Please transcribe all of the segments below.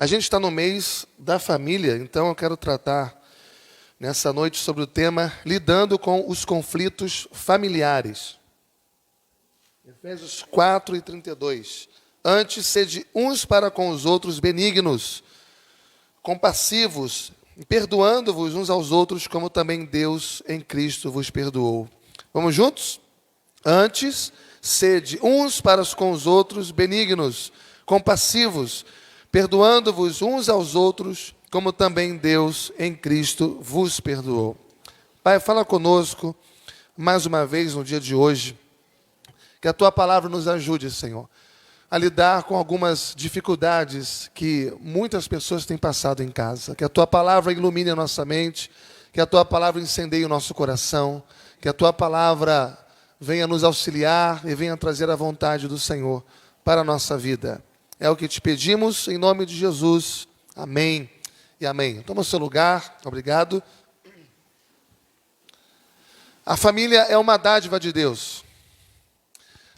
A gente está no mês da família, então eu quero tratar nessa noite sobre o tema lidando com os conflitos familiares. Efésios 4:32. Antes, sede uns para com os outros benignos, compassivos, perdoando-vos uns aos outros, como também Deus em Cristo vos perdoou. Vamos juntos? Antes, sede uns para com os outros benignos, compassivos, perdoando-vos uns aos outros, como também Deus em Cristo vos perdoou. Pai, fala conosco mais uma vez no dia de hoje, que a Tua palavra nos ajude, Senhor, a lidar com algumas dificuldades que muitas pessoas têm passado em casa. Que a Tua palavra ilumine a nossa mente, que a Tua palavra incendeie o nosso coração, que a Tua palavra venha nos auxiliar e venha trazer a vontade do Senhor para a nossa vida. É o que te pedimos, em nome de Jesus. Amém e amém. Toma o seu lugar, obrigado. A família é uma dádiva de Deus.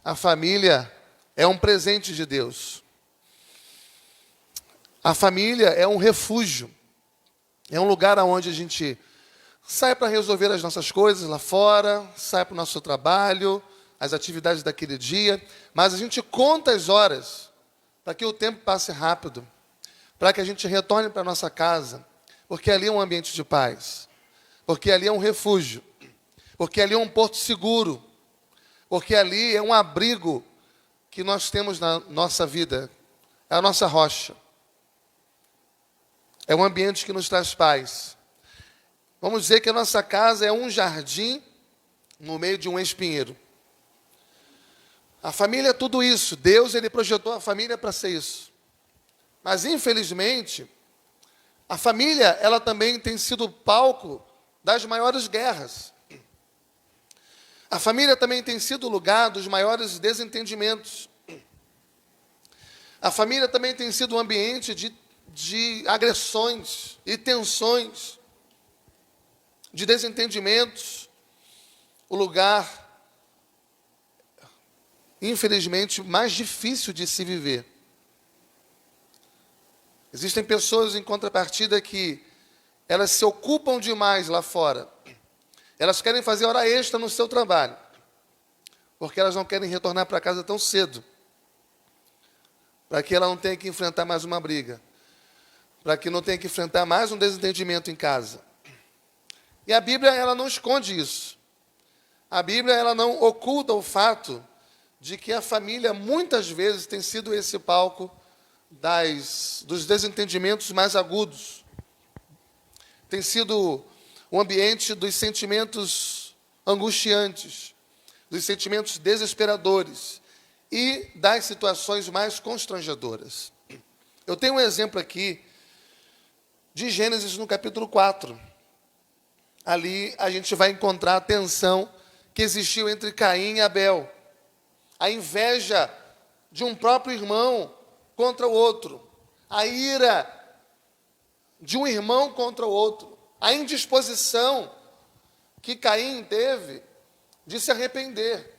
A família é um presente de Deus. A família é um refúgio. É um lugar onde a gente sai para resolver as nossas coisas lá fora, sai para o nosso trabalho, as atividades daquele dia, mas a gente conta as horas para que o tempo passe rápido, para que a gente retorne para a nossa casa, porque ali é um ambiente de paz, porque ali é um refúgio, porque ali é um porto seguro, porque ali é um abrigo que nós temos na nossa vida, é a nossa rocha. É um ambiente que nos traz paz. Vamos dizer que a nossa casa é um jardim no meio de um espinheiro. A família é tudo isso. Deus, Ele projetou a família para ser isso. Mas, infelizmente, a família, ela também tem sido palco das maiores guerras. A família também tem sido o lugar dos maiores desentendimentos. A família também tem sido um ambiente de agressões e tensões, de desentendimentos, o lugar, infelizmente, mais difícil de se viver. Existem pessoas, em contrapartida, que elas se ocupam demais lá fora. Elas querem fazer hora extra no seu trabalho, porque elas não querem retornar para casa tão cedo, para que ela não tenha que enfrentar mais uma briga, para que não tenha que enfrentar mais um desentendimento em casa. E a Bíblia, ela não esconde isso. A Bíblia, ela não oculta o fato de que a família, muitas vezes, tem sido esse palco dos desentendimentos mais agudos. Tem sido o ambiente dos sentimentos angustiantes, dos sentimentos desesperadores e das situações mais constrangedoras. Eu tenho um exemplo aqui de Gênesis no capítulo 4. Ali a gente vai encontrar a tensão que existiu entre Caim e Abel. A inveja de um próprio irmão contra o outro. A ira de um irmão contra o outro. A indisposição que Caim teve de se arrepender,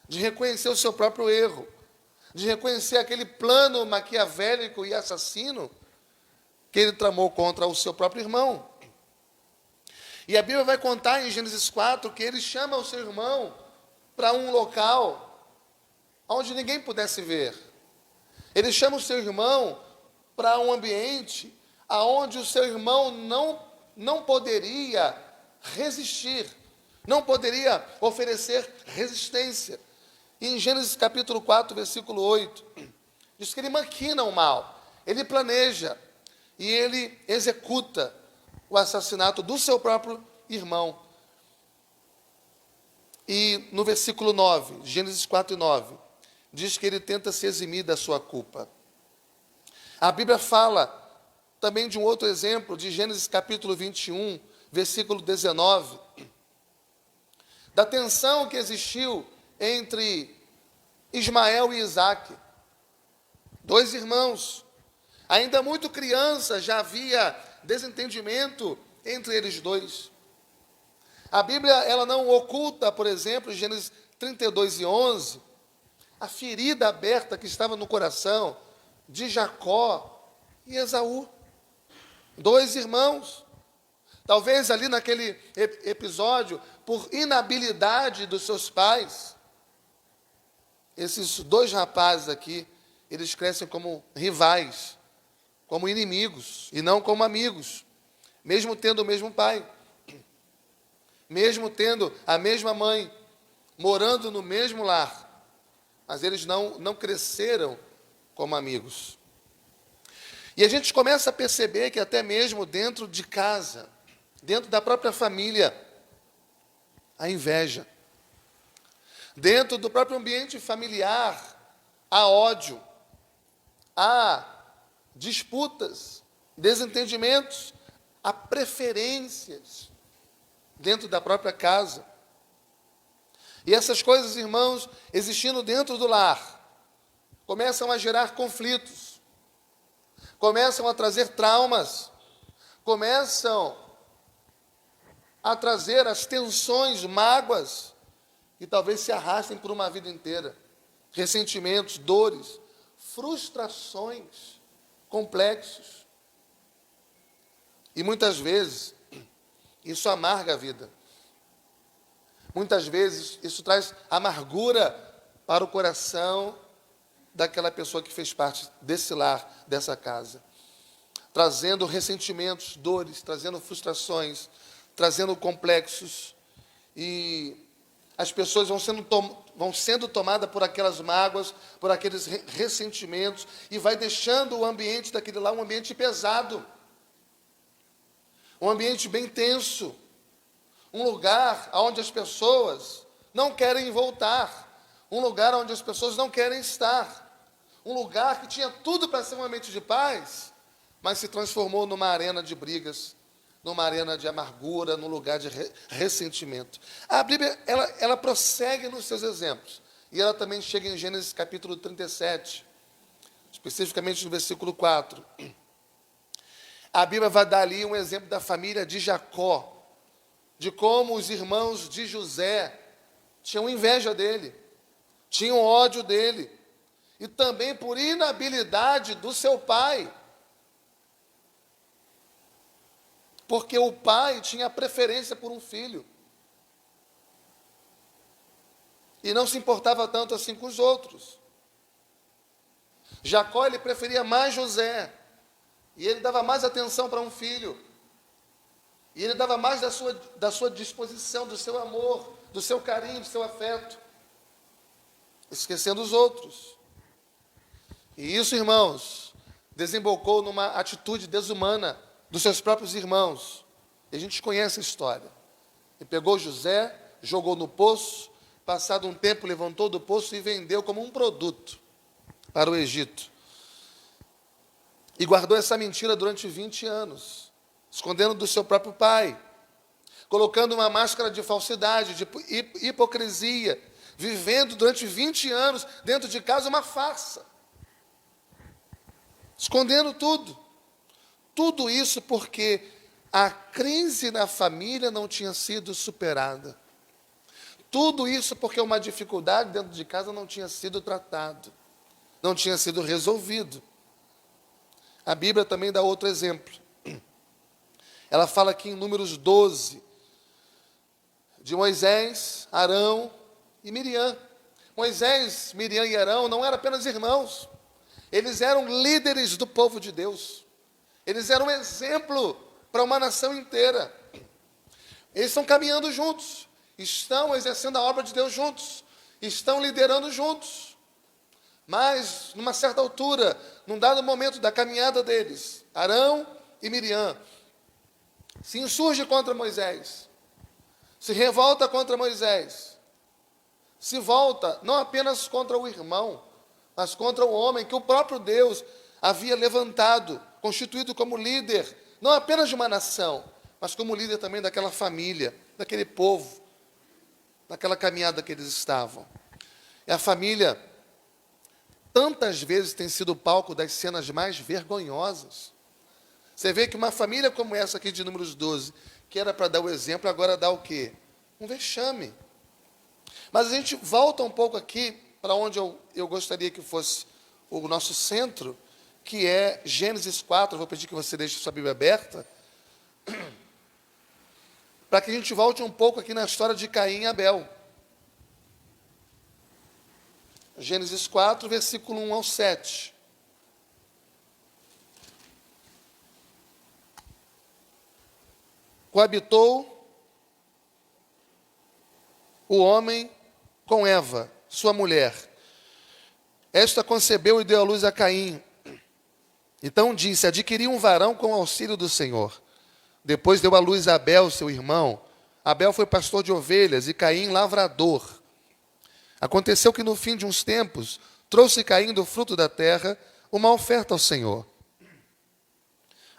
de reconhecer o seu próprio erro, de reconhecer aquele plano maquiavélico e assassino que ele tramou contra o seu próprio irmão. E a Bíblia vai contar em Gênesis 4 que ele chama o seu irmão para um local onde ninguém pudesse ver. Ele chama o seu irmão para um ambiente onde o seu irmão não poderia resistir, não poderia oferecer resistência. E em Gênesis capítulo 4, versículo 8, diz que ele maquina o mal, ele planeja e ele executa o assassinato do seu próprio irmão. E no versículo 9, Gênesis 4:9, diz que ele tenta se eximir da sua culpa. A Bíblia fala também de um outro exemplo, de Gênesis capítulo 21, versículo 19, da tensão que existiu entre Ismael e Isaque, dois irmãos. Ainda muito criança, já havia desentendimento entre eles dois. A Bíblia, ela não oculta, por exemplo, em Gênesis 32:11, a ferida aberta que estava no coração de Jacó e Esaú. Dois irmãos. Talvez ali naquele episódio, por inabilidade dos seus pais, esses dois rapazes aqui, eles crescem como rivais, como inimigos, e não como amigos, mesmo tendo o mesmo pai, mesmo tendo a mesma mãe, morando no mesmo lar, mas eles não cresceram como amigos. E a gente começa a perceber que até mesmo dentro de casa, dentro da própria família, há inveja. Dentro do próprio ambiente familiar, há ódio, há disputas, desentendimentos, há preferências dentro da própria casa. E essas coisas, irmãos, existindo dentro do lar, começam a gerar conflitos, começam a trazer traumas, começam a trazer as tensões, mágoas, que talvez se arrastem por uma vida inteira. Ressentimentos, dores, frustrações, complexos. E muitas vezes, isso amarga a vida. Muitas vezes, isso traz amargura para o coração daquela pessoa que fez parte desse lar, dessa casa. Trazendo ressentimentos, dores, trazendo frustrações, trazendo complexos. E as pessoas vão sendo tomadas por aquelas mágoas, por aqueles ressentimentos, e vai deixando o ambiente daquele lá um ambiente pesado, um ambiente bem tenso, um lugar onde as pessoas não querem voltar, um lugar onde as pessoas não querem estar, um lugar que tinha tudo para ser um ambiente de paz, mas se transformou numa arena de brigas, numa arena de amargura, num lugar de ressentimento. A Bíblia, ela prossegue nos seus exemplos. E ela também chega em Gênesis capítulo 37, especificamente no versículo 4. A Bíblia vai dar ali um exemplo da família de Jacó, de como os irmãos de José tinham inveja dele, tinham ódio dele, e também por inabilidade do seu pai, porque o pai tinha preferência por um filho. E não se importava tanto assim com os outros. Jacó, ele preferia mais José. E ele dava mais atenção para um filho. E ele dava mais da sua disposição, do seu amor, do seu carinho, do seu afeto. Esquecendo os outros. E isso, irmãos, desembocou numa atitude desumana dos seus próprios irmãos. E a gente conhece a história. Ele pegou José, jogou no poço, passado um tempo levantou do poço e vendeu como um produto para o Egito. E guardou essa mentira durante 20 anos, escondendo do seu próprio pai, colocando uma máscara de falsidade, de hipocrisia, vivendo durante 20 anos dentro de casa uma farsa, escondendo tudo. Tudo isso porque a crise na família não tinha sido superada. Tudo isso porque uma dificuldade dentro de casa não tinha sido tratado, não tinha sido resolvido. A Bíblia também dá outro exemplo. Ela fala aqui em Números 12, de Moisés, Arão e Miriam. Moisés, Miriam e Arão não eram apenas irmãos, eles eram líderes do povo de Deus. Eles eram um exemplo para uma nação inteira. Eles estão caminhando juntos, estão exercendo a obra de Deus juntos, estão liderando juntos. Mas, numa certa altura, num dado momento da caminhada deles, Arão e Miriam se insurge contra Moisés, se revolta contra Moisés, se volta não apenas contra o irmão, mas contra o homem que o próprio Deus havia levantado, constituído como líder, não apenas de uma nação, mas como líder também daquela família, daquele povo, daquela caminhada que eles estavam. E a família, tantas vezes, tem sido o palco das cenas mais vergonhosas. Você vê que uma família como essa aqui de Números 12, que era para dar o exemplo, agora dá o quê? Um vexame. Mas a gente volta um pouco aqui, para onde eu gostaria que fosse o nosso centro, que é Gênesis 4. Eu vou pedir que você deixe sua Bíblia aberta, para que a gente volte um pouco aqui na história de Caim e Abel. Gênesis 4, versículo 1 ao 7. Coabitou o homem com Eva, sua mulher. Esta concebeu e deu à luz a Caim. Então disse: adquiri um varão com o auxílio do Senhor. Depois deu à luz a Abel, seu irmão. Abel foi pastor de ovelhas e Caim lavrador. Aconteceu que no fim de uns tempos, trouxe Caim do fruto da terra uma oferta ao Senhor.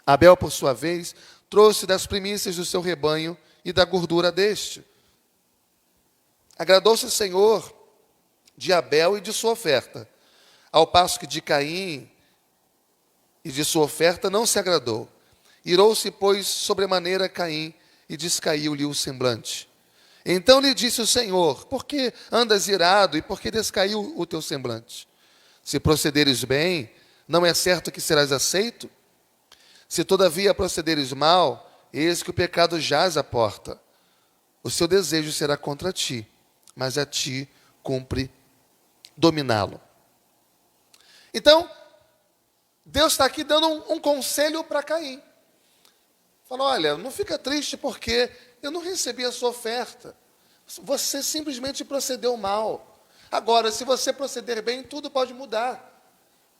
Abel, por sua vez, trouxe das primícias do seu rebanho e da gordura deste. Agradou-se o Senhor de Abel e de sua oferta, ao passo que de Caim e de sua oferta não se agradou. Irou-se, pois, sobremaneira Caim, e descaiu-lhe o semblante. Então lhe disse o Senhor: por que andas irado e por que descaiu o teu semblante? Se procederes bem, não é certo que serás aceito? Se todavia procederes mal, eis que o pecado jaz à porta. O seu desejo será contra ti, mas a ti cumpre dominá-lo. Então, Deus está aqui dando um conselho para Caim. Falou: olha, não fica triste porque eu não recebi a sua oferta. Você simplesmente procedeu mal. Agora, se você proceder bem, tudo pode mudar.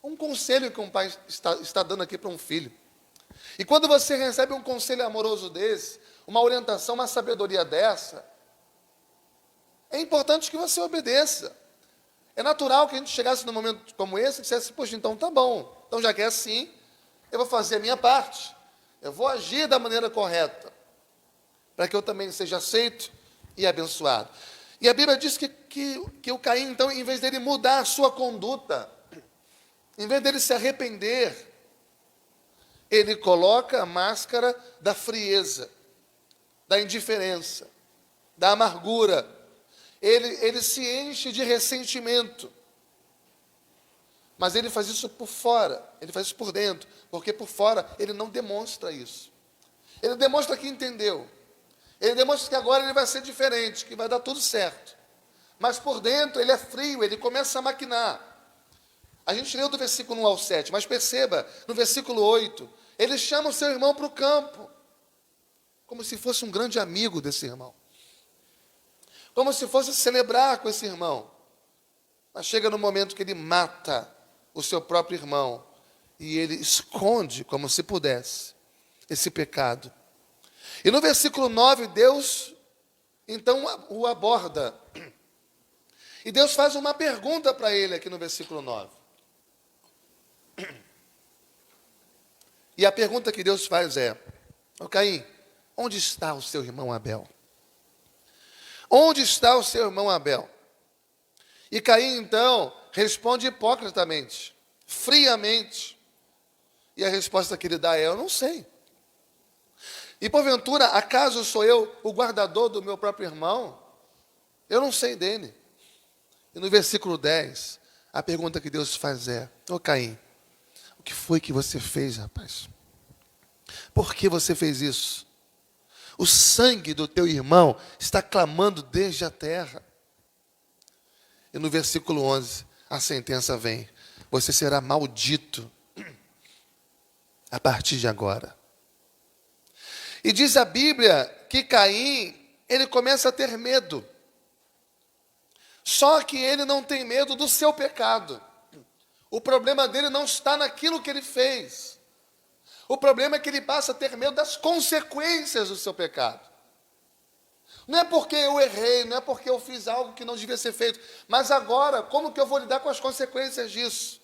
Um conselho que um pai está dando aqui para um filho. E quando você recebe um conselho amoroso desse, uma orientação, uma sabedoria dessa, é importante que você obedeça. É natural que a gente chegasse num momento como esse e dissesse: poxa, então tá bom. Então já que é assim, eu vou fazer a minha parte. Eu vou agir da maneira correta, para que eu também seja aceito e abençoado. E a Bíblia diz que o Caim, então, em vez dele mudar a sua conduta, em vez dele se arrepender, ele coloca a máscara da frieza, da indiferença, da amargura. Ele se enche de ressentimento. Mas ele faz isso por fora, ele faz isso por dentro, porque por fora ele não demonstra isso. Ele demonstra que entendeu. Ele demonstra que agora ele vai ser diferente, que vai dar tudo certo. Mas por dentro ele é frio, ele começa a maquinar. A gente leu do versículo 1 ao 7, mas perceba, no versículo 8, ele chama o seu irmão para o campo, como se fosse um grande amigo desse irmão. Como se fosse celebrar com esse irmão. Mas chega no momento que ele mata o seu próprio irmão e ele esconde, como se pudesse, esse pecado. E no versículo 9, Deus, então, o aborda. E Deus faz uma pergunta para ele aqui no versículo 9. E a pergunta que Deus faz é: ô Caim, onde está o seu irmão Abel? Onde está o seu irmão Abel? E Caim, então, responde hipocritamente, friamente. E a resposta que ele dá é: eu não sei. E porventura, acaso sou eu o guardador do meu próprio irmão? Eu não sei dele. E no versículo 10, a pergunta que Deus faz é: ô Caim, o que foi que você fez, rapaz? Por que você fez isso? O sangue do teu irmão está clamando desde a terra. E no versículo 11, a sentença vem: você será maldito a partir de agora. E diz a Bíblia que Caim, ele começa a ter medo. Só que ele não tem medo do seu pecado. O problema dele não está naquilo que ele fez. O problema é que ele passa a ter medo das consequências do seu pecado. Não é porque eu errei, não é porque eu fiz algo que não devia ser feito, mas agora, como que eu vou lidar com as consequências disso?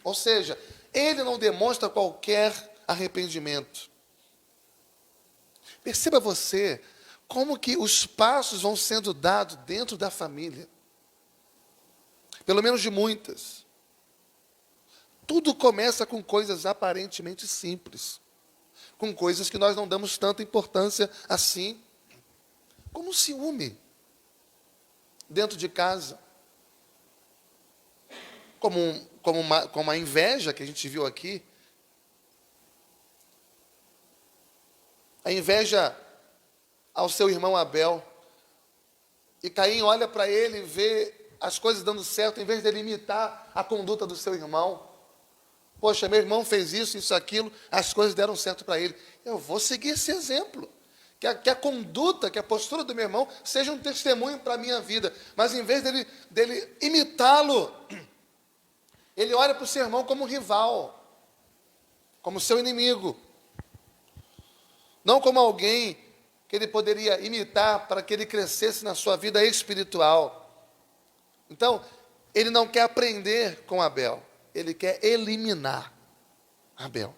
Ou seja, ele não demonstra qualquer arrependimento. Perceba você como que os passos vão sendo dados dentro da família. Pelo menos de muitas. Tudo começa com coisas aparentemente simples. Com coisas que nós não damos tanta importância assim. Como o ciúme dentro de casa. como a inveja que a gente viu aqui. A inveja ao seu irmão Abel. E Caim olha para ele e vê as coisas dando certo, em vez de ele imitar a conduta do seu irmão. Poxa, meu irmão fez isso, aquilo, as coisas deram certo para ele. Eu vou seguir esse exemplo. Que a conduta, que a postura do meu irmão seja um testemunho para a minha vida. Mas em vez dele imitá-lo, ele olha para o seu irmão como rival, como seu inimigo. Não como alguém que ele poderia imitar para que ele crescesse na sua vida espiritual. Então, ele não quer aprender com Abel, ele quer eliminar Abel.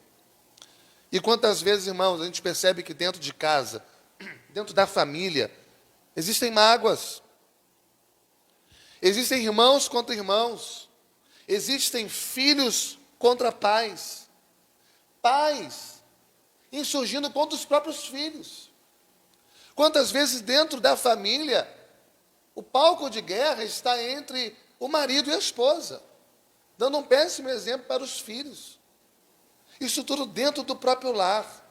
E quantas vezes, irmãos, a gente percebe que dentro de casa, dentro da família, existem mágoas, existem irmãos contra irmãos, existem filhos contra pais, pais insurgindo contra os próprios filhos. Quantas vezes dentro da família, o palco de guerra está entre o marido e a esposa, dando um péssimo exemplo para os filhos. Isso tudo dentro do próprio lar.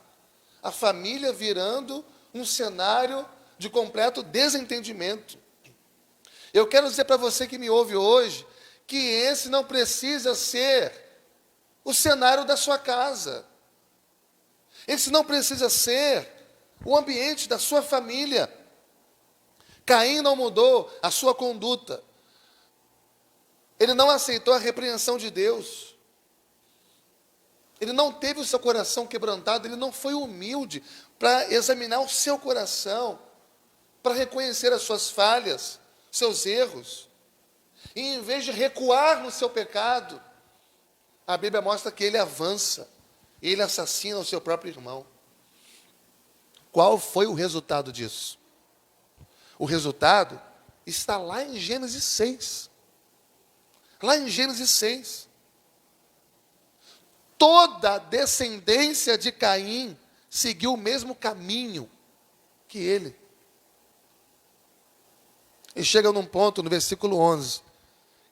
A família virando um cenário de completo desentendimento. Eu quero dizer para você que me ouve hoje, que esse não precisa ser o cenário da sua casa. Esse não precisa ser o ambiente da sua família. Caim não mudou a sua conduta. Ele não aceitou a repreensão de Deus. Ele não teve o seu coração quebrantado, ele não foi humilde para examinar o seu coração, para reconhecer as suas falhas, seus erros. E em vez de recuar no seu pecado, a Bíblia mostra que ele avança, ele assassina o seu próprio irmão. Qual foi o resultado disso? O resultado está lá em Gênesis 6. Lá em Gênesis 6. Toda a descendência de Caim seguiu o mesmo caminho que ele. E chega num ponto, no versículo 11,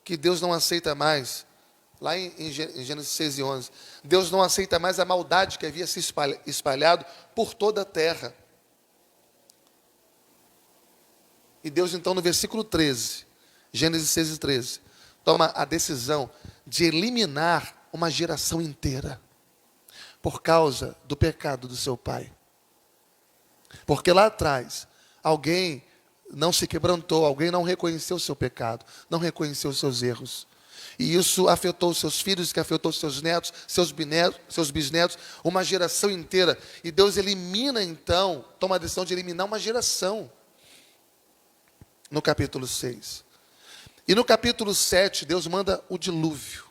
que Deus não aceita mais, lá em Gênesis 6 e 11, Deus não aceita mais a maldade que havia se espalhado por toda a terra. E Deus, então, no versículo 13, Gênesis 6 e 13, toma a decisão de eliminar uma geração inteira por causa do pecado do seu pai. Porque lá atrás, alguém não se quebrantou, alguém não reconheceu o seu pecado, não reconheceu os seus erros. E isso afetou os seus filhos, que afetou os seus netos, seus bisnetos, uma geração inteira. E Deus elimina, então, toma a decisão de eliminar uma geração. No capítulo 6. E no capítulo 7, Deus manda o dilúvio.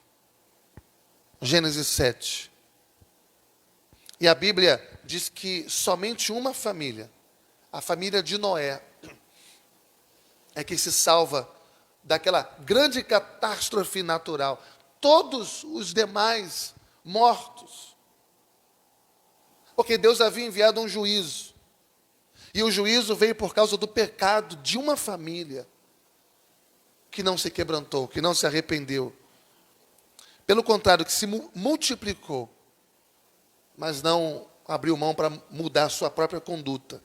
Gênesis 7. E a Bíblia diz que somente uma família, a família de Noé, é que se salva daquela grande catástrofe natural. Todos os demais mortos. Porque Deus havia enviado um juízo. E o juízo veio por causa do pecado de uma família que não se quebrantou, que não se arrependeu. Pelo contrário, que se multiplicou, mas não abriu mão para mudar a sua própria conduta.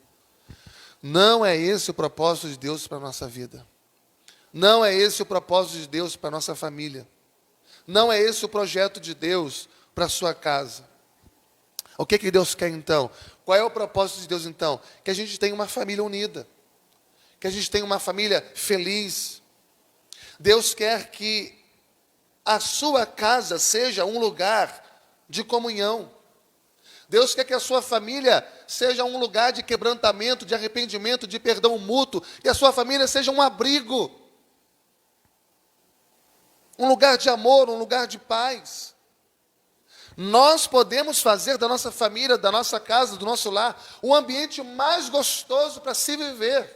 Não é esse o propósito de Deus para a nossa vida. Não é esse o propósito de Deus para a nossa família. Não é esse o projeto de Deus para a sua casa. O que Deus quer então? Qual é o propósito de Deus então? Que a gente tenha uma família unida. Que a gente tenha uma família feliz. Deus quer que a sua casa seja um lugar de comunhão. Deus quer que a sua família seja um lugar de quebrantamento, de arrependimento, de perdão mútuo. Que a sua família seja um abrigo. Um lugar de amor, um lugar de paz. Nós podemos fazer da nossa família, da nossa casa, do nosso lar, um ambiente mais gostoso para se viver.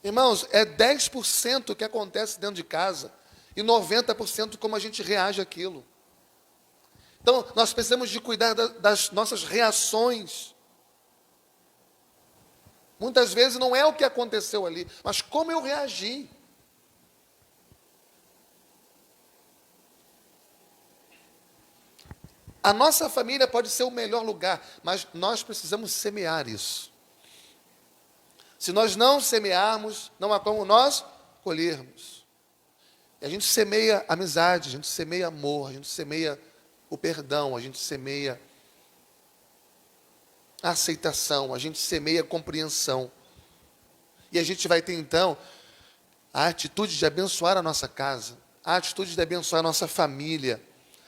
Irmãos, é 10% o que acontece dentro de casa e 90% como a gente reage àquilo. Então, nós precisamos de cuidar das nossas reações. Muitas vezes não é o que aconteceu ali, mas como eu reagi. A nossa família pode ser o melhor lugar, mas nós precisamos semear isso. Se nós não semearmos, não há como nós colhermos. E a gente semeia amizade, a gente semeia amor, a gente semeia o perdão, a gente semeia a aceitação, a gente semeia a compreensão. E a gente vai ter, então, a atitude de abençoar a nossa casa, a atitude de abençoar a nossa família,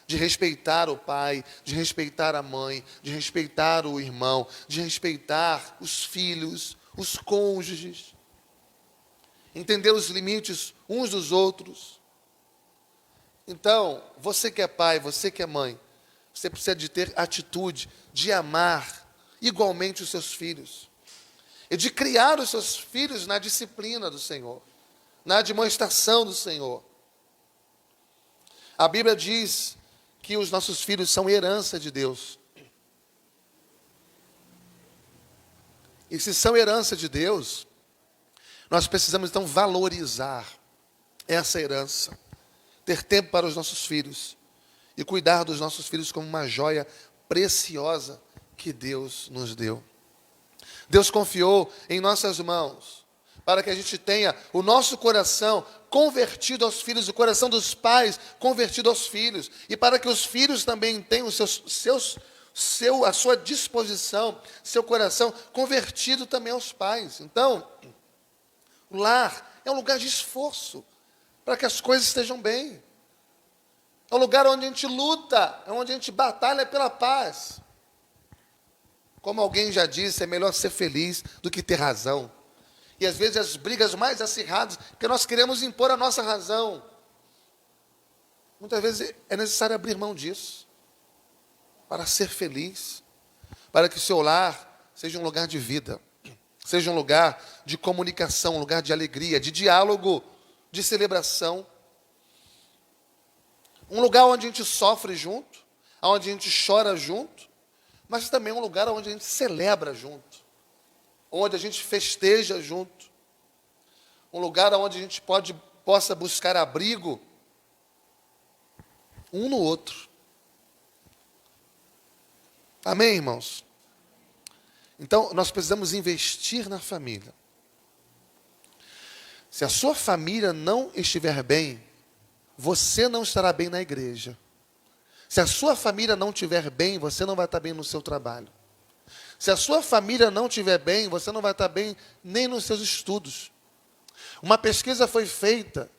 de respeitar o pai, de respeitar a mãe, de respeitar o irmão, de respeitar os filhos, os cônjuges, entender os limites uns dos outros. Então, você que é pai, você que é mãe, você precisa de ter atitude de amar igualmente os seus filhos e de criar os seus filhos na disciplina do Senhor, na demonstração do Senhor. A Bíblia diz que os nossos filhos são herança de Deus. E se são herança de Deus, nós precisamos então valorizar essa herança, ter tempo para os nossos filhos e cuidar dos nossos filhos como uma joia preciosa que Deus nos deu. Deus confiou em nossas mãos para que a gente tenha o nosso coração convertido aos filhos, o coração dos pais convertido aos filhos, e para que os filhos também tenham a sua disposição, seu coração convertido também aos pais. Então, o lar é um lugar de esforço para que as coisas estejam bem. É um lugar onde a gente luta, é onde a gente batalha pela paz. Como alguém já disse, é melhor ser feliz do que ter razão. E às vezes as brigas mais acirradas, porque nós queremos impor a nossa razão. Muitas vezes é necessário abrir mão disso, para ser feliz, para que o seu lar seja um lugar de vida, seja um lugar de comunicação, um lugar de alegria, de diálogo, de celebração. Um lugar onde a gente sofre junto, onde a gente chora junto, mas também um lugar onde a gente celebra junto, onde a gente festeja junto, um lugar onde a gente possa buscar abrigo um no outro. Amém, irmãos? Então, nós precisamos investir na família. Se a sua família não estiver bem, você não estará bem na igreja. Se a sua família não estiver bem, você não vai estar bem no seu trabalho. Se a sua família não estiver bem, você não vai estar bem nem nos seus estudos. Uma pesquisa foi feita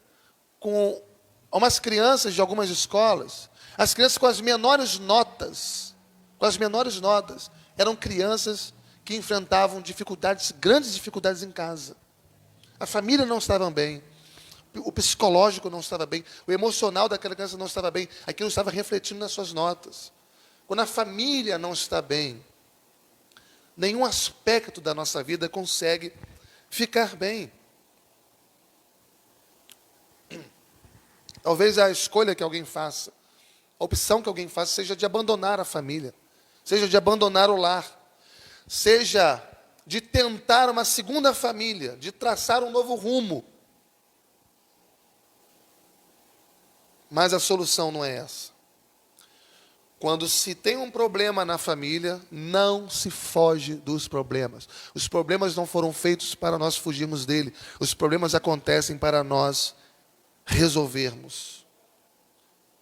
com umas crianças de algumas escolas. As crianças com as menores notas, eram crianças que enfrentavam dificuldades, grandes dificuldades em casa. A família não estava bem. O psicológico não estava bem, o emocional daquela criança não estava bem, aquilo estava refletindo nas suas notas. Quando a família não está bem, nenhum aspecto da nossa vida consegue ficar bem. Talvez a escolha que alguém faça, a opção que alguém faça, seja de abandonar a família, seja de abandonar o lar, seja de tentar uma segunda família, de traçar um novo rumo. Mas a solução não é essa. Quando se tem um problema na família, não se foge dos problemas. Os problemas não foram feitos para nós fugirmos dele. Os problemas acontecem para nós resolvermos.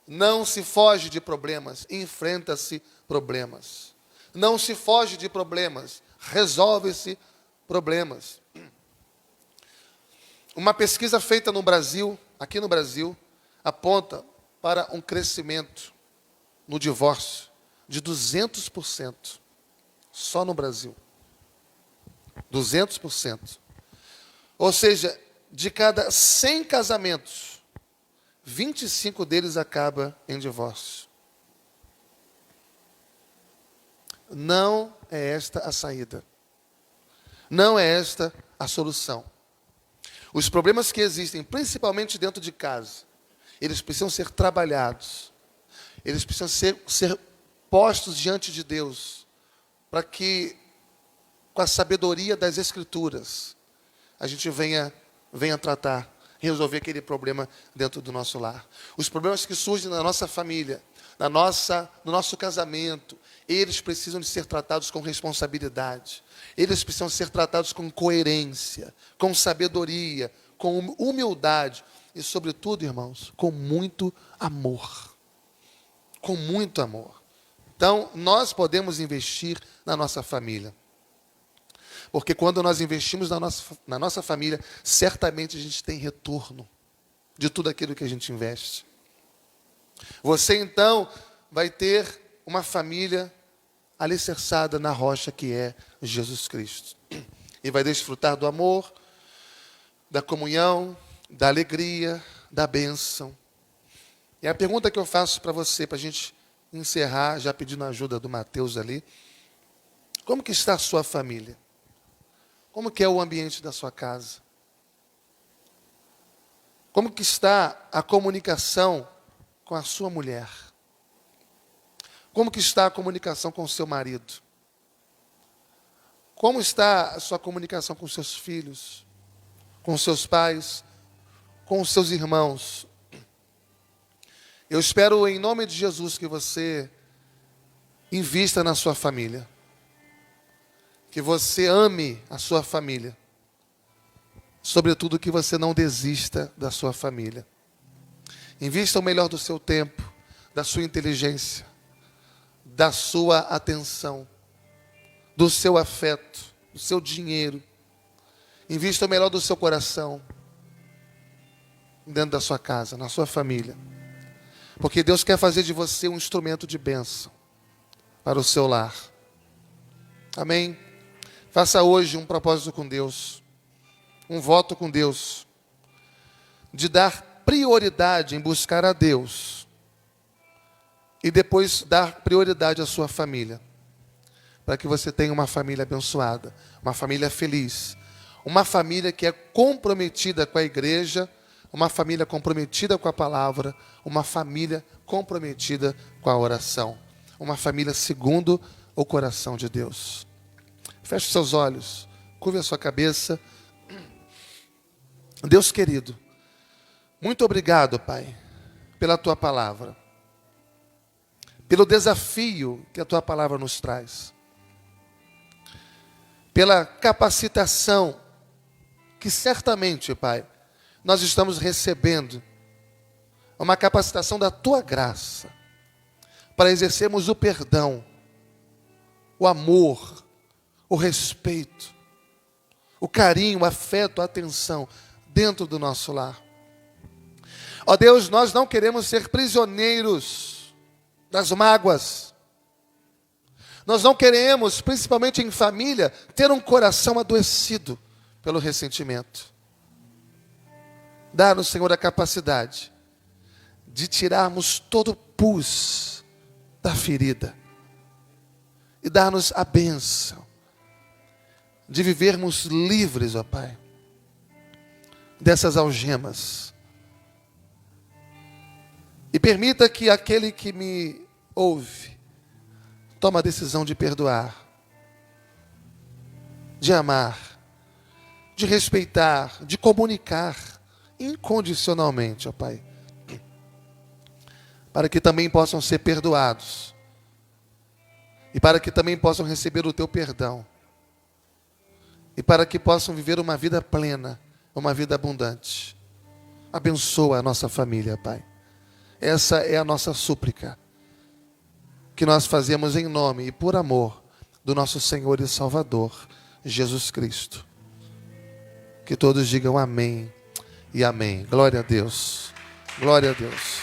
Não se foge de problemas, enfrenta-se problemas. Não se foge de problemas, resolve-se problemas. Uma pesquisa feita no Brasil, aqui no Brasil, aponta para um crescimento no divórcio de 200%, só no Brasil. 200%. Ou seja, de cada 100 casamentos, 25 deles acabam em divórcio. Não é esta a saída. Não é esta a solução. Os problemas que existem, principalmente dentro de casa, eles precisam ser trabalhados. Eles precisam ser postos diante de Deus, para que, com a sabedoria das Escrituras, a gente venha tratar, resolver aquele problema dentro do nosso lar. Os problemas que surgem na nossa família, no nosso casamento, eles precisam de ser tratados com responsabilidade. Eles precisam ser tratados com coerência, com sabedoria, com humildade e, sobretudo, irmãos, com muito amor. Com muito amor. Então, nós podemos investir na nossa família. Porque quando nós investimos na nossa família, certamente a gente tem retorno de tudo aquilo que a gente investe. Você, então, vai ter uma família alicerçada na rocha que é Jesus Cristo. E vai desfrutar do amor, da comunhão, da alegria, da bênção. E a pergunta que eu faço para você, para a gente encerrar, já pedindo a ajuda do Mateus ali. Como que está a sua família? Como que é o ambiente da sua casa? Como que está a comunicação com a sua mulher? Como que está a comunicação com o seu marido? Como está a sua comunicação com seus filhos? Com seus pais? Com os seus irmãos? Eu espero, em nome de Jesus, que você invista na sua família. Que você ame a sua família. Sobretudo, que você não desista da sua família. Invista o melhor do seu tempo, da sua inteligência, da sua atenção, do seu afeto, do seu dinheiro. Invista o melhor do seu coração dentro da sua casa, na sua família. Porque Deus quer fazer de você um instrumento de bênção para o seu lar. Amém? Faça hoje um propósito com Deus, um voto com Deus, de dar prioridade em buscar a Deus e depois dar prioridade à sua família, para que você tenha uma família abençoada, uma família feliz, uma família que é comprometida com a igreja, uma família comprometida com a palavra, uma família comprometida com a oração, uma família segundo o coração de Deus. Feche os seus olhos, curve a sua cabeça. Deus querido, muito obrigado, Pai, pela Tua palavra, pelo desafio que a Tua palavra nos traz, pela capacitação que certamente, Pai, nós estamos recebendo, uma capacitação da Tua graça, para exercermos o perdão, o amor, o respeito, o carinho, o afeto, a atenção dentro do nosso lar. Ó Deus, nós não queremos ser prisioneiros das mágoas. Nós não queremos, principalmente em família, ter um coração adoecido pelo ressentimento. Dá-nos, Senhor, a capacidade de tirarmos todo o pus da ferida e dar-nos a bênção de vivermos livres, ó Pai, dessas algemas. E permita que aquele que me ouve tome a decisão de perdoar, de amar, de respeitar, de comunicar incondicionalmente, ó Pai, para que também possam ser perdoados e para que também possam receber o Teu perdão e para que possam viver uma vida plena, uma vida abundante. Abençoa a nossa família, Pai. Essa é a nossa súplica, que nós fazemos em nome e por amor do nosso Senhor e Salvador, Jesus Cristo. Que todos digam amém e amém. Glória a Deus. Glória a Deus.